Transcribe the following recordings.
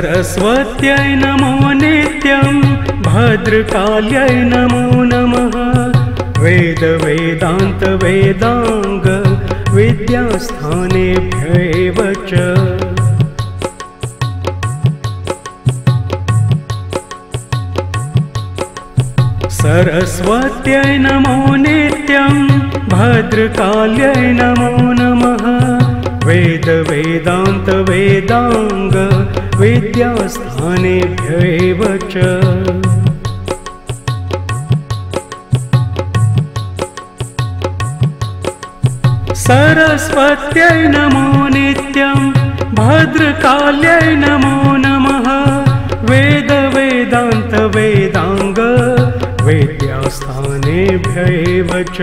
सरस्वत्यै नमो नित्यं भद्रकाल्यै नमो नमः। वेद वेदान्त वेदांग विद्यास्थानेभ्यैव च। सरस्वत्यै नमो नित्यं भद्रकाल्यै नमो नमः। वेद वेदान्त वेदांग विद्यास्थानेभ्यैव च। सरस्वत्यै नमो नित्यं भद्रकाल्यै नमो नमः। वेद वेदान्त वेदांग विद्यास्थानेभ्यैव च।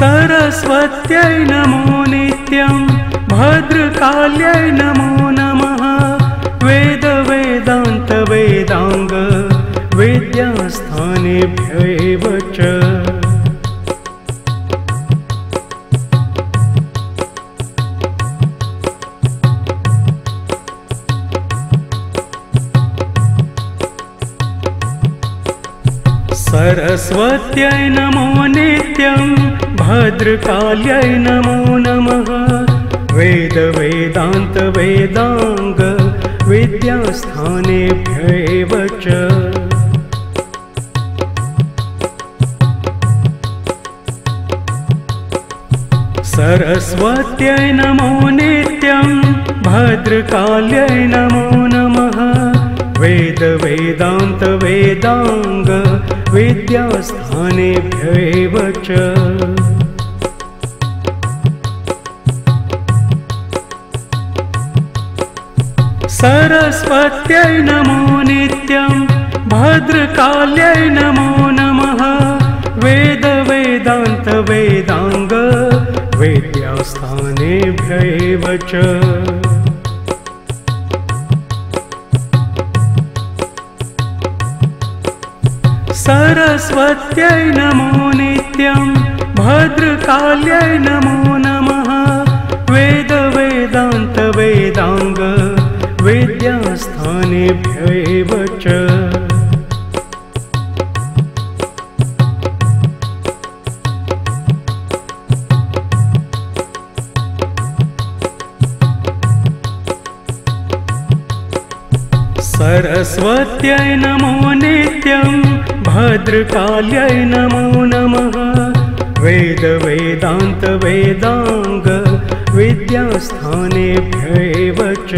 सरस्वत्यै नमो नित्यं भद्रकाल्यै नमो नमः। वेद वेदान्त वेदांग विद्यास्थानेभ्यैव च। सरस्वत्यै नमो नित्यं भद्रकाल्यै नमो नमः। वेद वेदान्त वेदांग विद्यास्थानेभ्यैव च। सरस्वत्यै नमो नित्यं भद्रकाल्यै नमो नमः। वेद वेदान्त वेदांग विद्यास्थानेभ्यैव च। सरस्वत्यै नमो नित्यं भद्रकाल्यै नमो नमः। वेद वेदान्त वेदांग विद्यास्थानेभ्यैव च। सरस्वत्यै नमो नित्यं भद्रकाल्यै नमो नमः। वेद वेदान्त वेदांग विद्यास्थानेभ्यैव च। सरस्वत्यै नमो नित्यं भद्रकाल्यै नमो नमः। वेद वेदान्त वेदांग विद्यास्थानेभ्यैव च।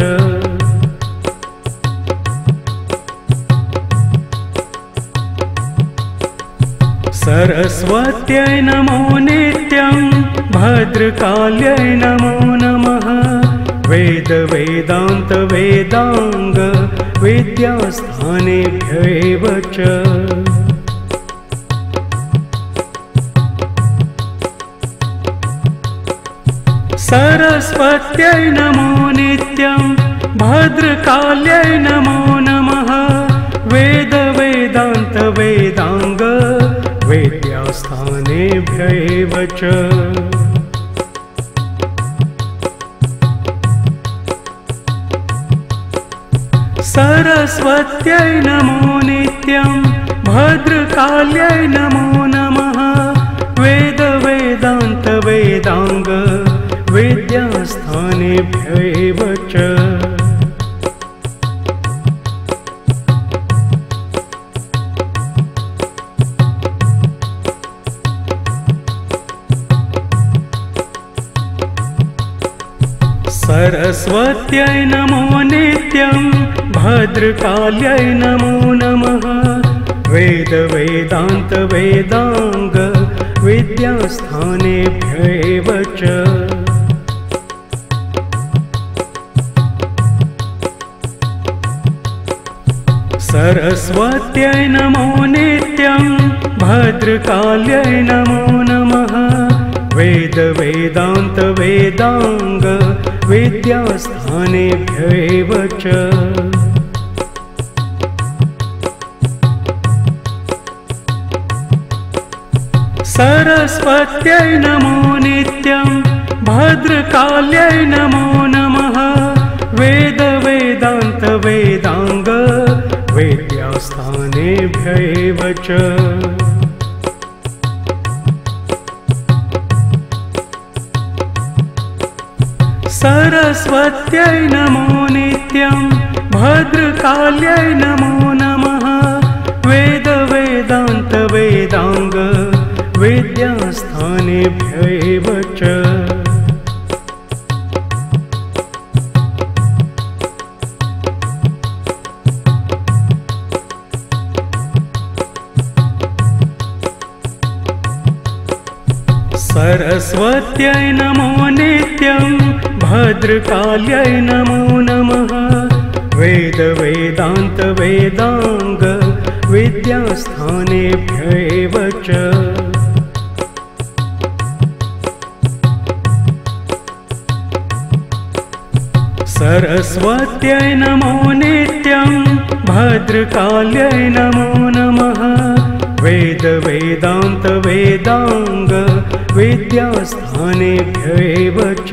सरस्वत्यै नमो नित्यं भद्रकाल्यै नमो नमः। वेद वेदान्त वेदांग विद्यास्थानेभ्यैव च। सरस्वत्यै नमो नित्यं भद्रकाल्यै नमो नमः। वेद वेदान्त वेदांग विद्यास्थानेभ्यैव च। सरस्वत्यै नमो नित्यं भद्रकाल्यै नमो नमः। वेद वेदान्त वेदांग विद्यास्थानेभ्यैव च। सरस्वत्यै नमो नित्यं भद्रकाल्यै नमो नमः। वेद वेदान्त वेदांग विद्यास्थानेभ्यैव च। सरस्वत्यै नमो नित्यं भद्रकाल्यै नमो नमः। वेद वेदान्त वेदांग विद्यास्थानेभ्यैव च। सरस्वत्यै नमो नित्यं भद्रकाल्यै नमो नमः वेद वेदान्त वेदांग वेद्यास्थानेभ्यैव च सरस्वत्यै नमो नित्यं भद्रकाल्यै नमो नमः वेद वेदान्त वेदांग वेद्यास्थानेभ्यैव च सरस्वत्यै नमो नित्यं भद्रकाल्यै नमो नमः वेद वेदान्त वेदांग विद्यास्थानेभ्यैव च सरस्वत्यै नमो नित्यं भद्रकाल्यै नमो नमः वेद वेदान्त वेदांग विद्यास्थानेभ्यैव च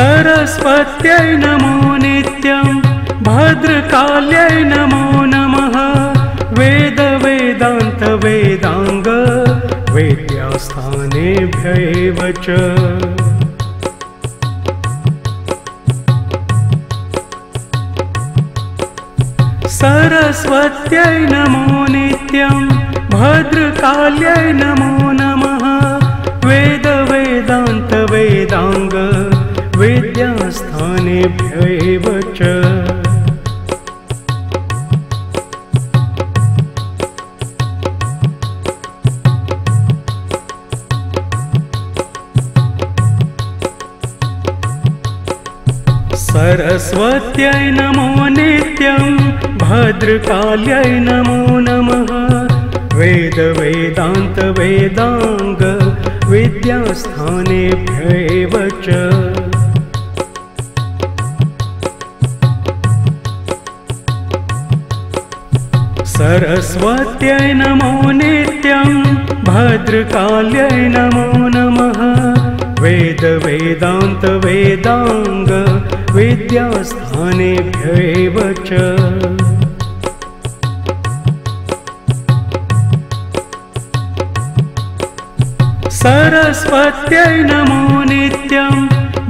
सरस्वत्यै नमो नित्यं भद्रकाल्यै नमो नमः वेद वेदान्त वेदांग विद्यास्थानेभ्यैव च सरस्वत्यै नमो नित्यं भद्रकाल्यै नमो नमः वेद वेदान्त वेदांग विद्यास्थानेभ्यैव च सरस्वत्यै नमो नित्यं भद्रकाल्यै नमो नमः वेद वेदान्त वेदांग विद्यास्थानेभ्यैव च सरस्वत्यै नमो नित्यं भद्रकाल्यै नमो नमः वेद वेदान्त वेदांग विद्यास्थानेभ्यैव च सरस्वत्यै नमो नित्यं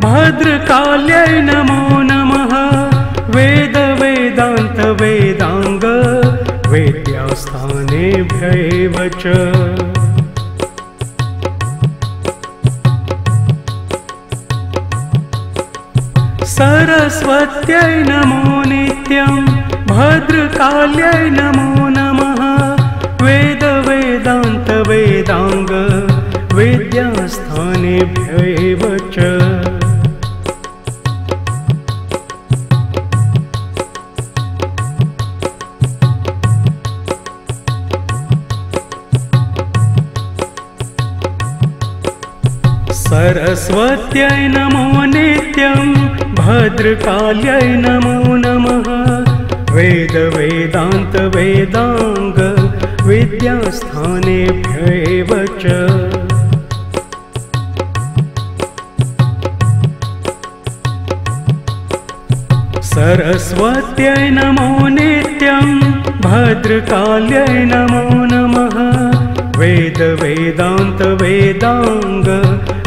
भद्रकाल्यै नमो नमः वेद वेदान्त वेदांग विद्यास्थानेभ्यैव च सरस्वत्यै नमो नित्यं भद्रकाल्यै नमो नमः वेद वेदान्त वेदांग विद्यास्थानेभ्यैव च सरस्वत्यै नमो नित्यं भद्रकाल्यै नमो नमः वेद वेदान्त वेदांग विद्यास्थानेभ्यैव च सरस्वत्यै नमो नित्यं भद्रकाल्यै नमो नमः वेद वेदान्त वेदांग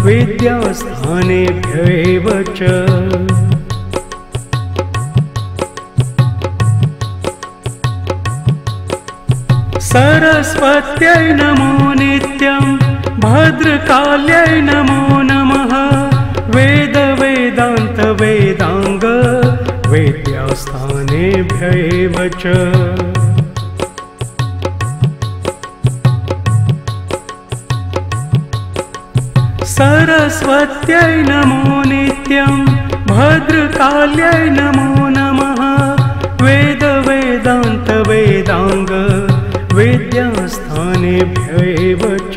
विद्यास्थानेभ्यैव च सरस्वत्यै नमो नित्यं भद्रकाल्यै नमो नमः वेद वेदान्त वेदांग विद्यास्थानेभ्यैव च सरस्वत्यै नमो नित्यं भद्रकाल्यै नमो नमः वेद वेदान्त वेदांग विद्यास्थानेभ्यैव च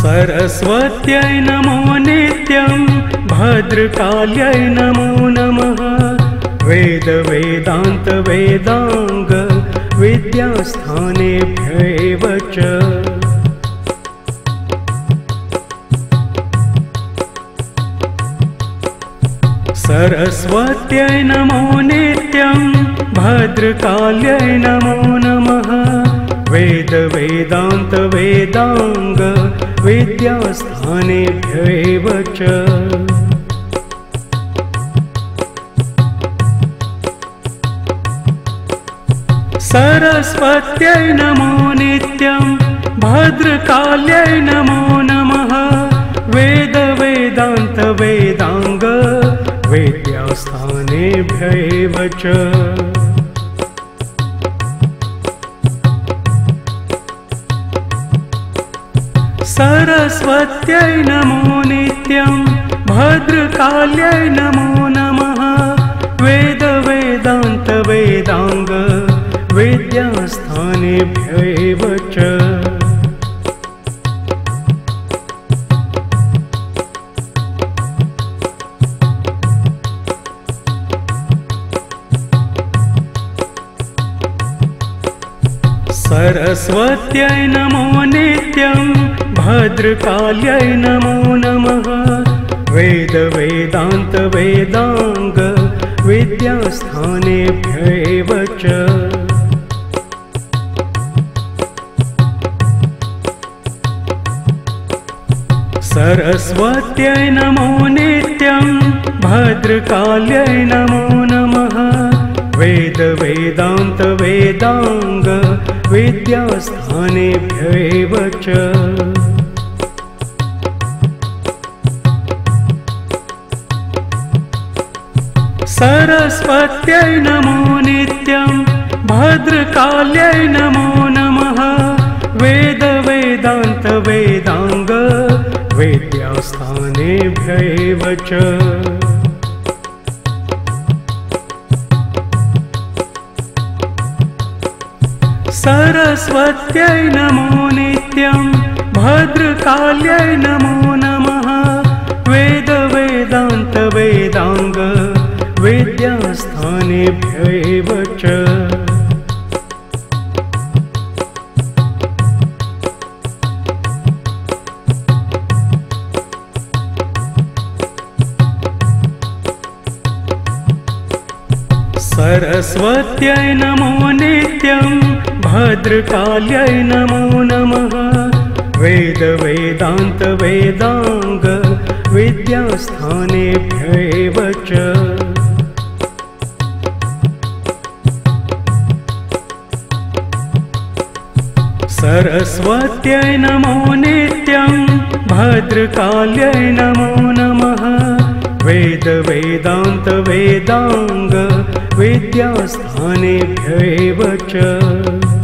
सरस्वत्यै नमो नित्यं भद्रकाल्यै नमो नमः वेद वेदान्त वेदांग विद्यास्थानेभ्यैव च सरस्वत्यै नमो नित्यं भद्रकाल्यै नमो नमः वेद वेदान्त वेदांग विद्यास्थानेभ्यैव च सरस्वत्यै नमो नित्यं भद्रकाल्यै नमो नमः वेद वेदान्त वेदांग विद्यास्थानेभ्यैव च सरस्वत्यै नमो नित्यं भद्रकाल्यै नमो नमः वेद वेदान्त वेदांग विद्यास्थानेभ्यैव च सरस्वत्यै नमो नित्यं भद्रकाल्यै नमो नमः वेद वेदान्त वेदांग विद्यास्थानेभ्यैव च सरस्वत्यै नमो नित्यं भद्रकाल्यै नमो नमः वेद वेदान्त वेदांग विद्यास्थानेभ्यैव च सरस्वत्यै नमो नित्यं भद्रकाल्यै नमो नमः वेद वेदान्त वेदांग विद्यास्थानेभ्यैव च सरस्वत्यै नमो नित्यं भद्रकाल्यै नमो नमः वेद वेदान्त वेदांग विद्यास्थानेभ्यैव च सरस्वत्यै नमो नित्यं भद्रकाल्यै नमो नमः वेद वेदान्त वेदांग विद्यास्थानेभ्यैव च सरस्वत्यै नमो नित्यं भद्रकाल्यै नमो नमः वेद वेदान्त वेदांग विद्यास्थानेभ्यैव च